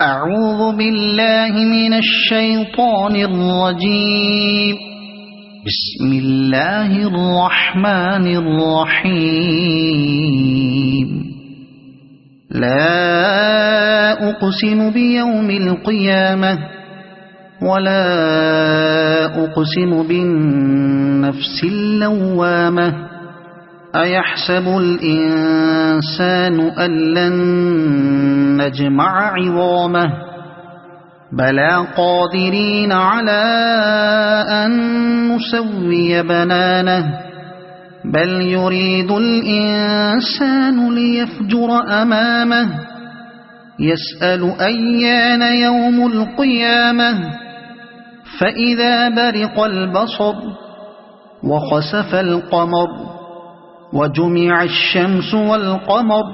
أعوذ بالله من الشيطان الرجيم. بسم الله الرحمن الرحيم. لا أقسم بيوم القيامة ولا أقسم بالنفس اللوامة. أيحسب الإنسان أن لن نجمع عظامه بلى قادرين على أن نسوي بنانه بل يريد الإنسان ليفجر أمامه يسأل أيان يوم القيامة فإذا برق البصر وخسف القمر وجمع الشمس والقمر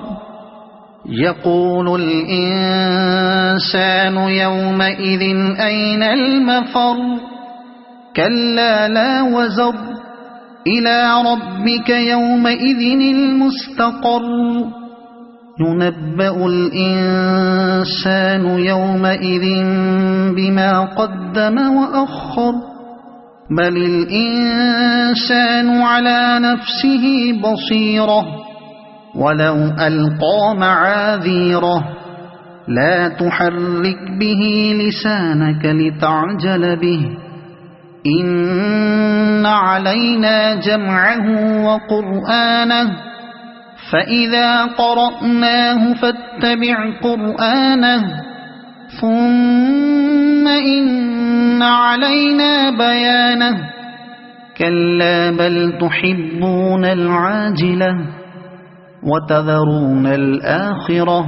يقول الإنسان يومئذ أين المفر كلا لا وزر إلى ربك يومئذ المستقر ينبأ الإنسان يومئذ بما قدم وأخر بل الإنسان على نفسه بصيرة ولو ألقى معاذيره لا تحرك به لسانك لتعجل به إن علينا جمعه وقرآنه فإذا قرأناه فاتبع قرآنه ثم إن علينا بيانه كلا بل تحبون العاجلة وتذرون الآخرة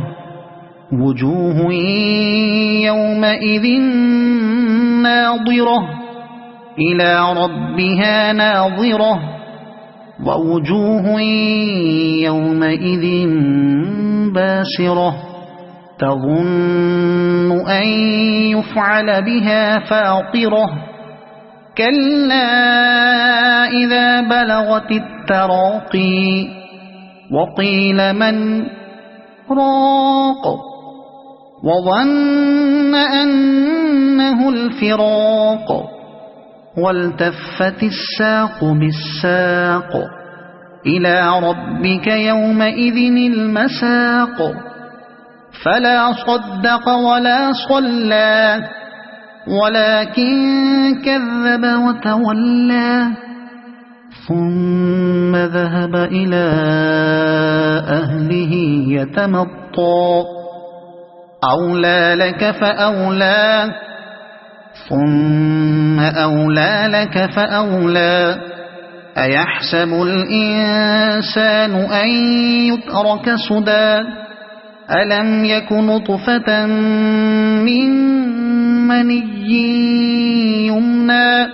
وجوه يومئذ ناظرة إلى ربها ناظرة ووجوه يومئذ باسرة تظن أن يفعل بها فاقرة كلا إذا بلغت التراقي وقيل من راق وظن أنه الفراق والتفت الساق بالساق إلى ربك يومئذ المساق فلا صدق ولا صلى ولكن كذب وتولى ثم ذهب إلى أهله يتمطى أولى لك فأولى ثم أولى لك فأولى أيحسب الإنسان أن يترك سدى ألم يك نطفة من مني يمنى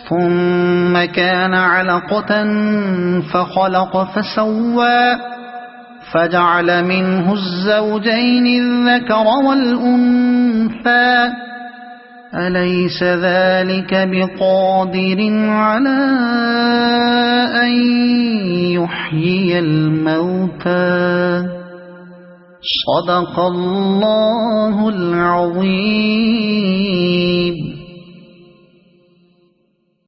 ثم كان علقة فخلق فسوى فجعل منه الزوجين الذكر والأنثى أليس ذلك بقادر على أن يحيي الموتى صدق الله العظيم.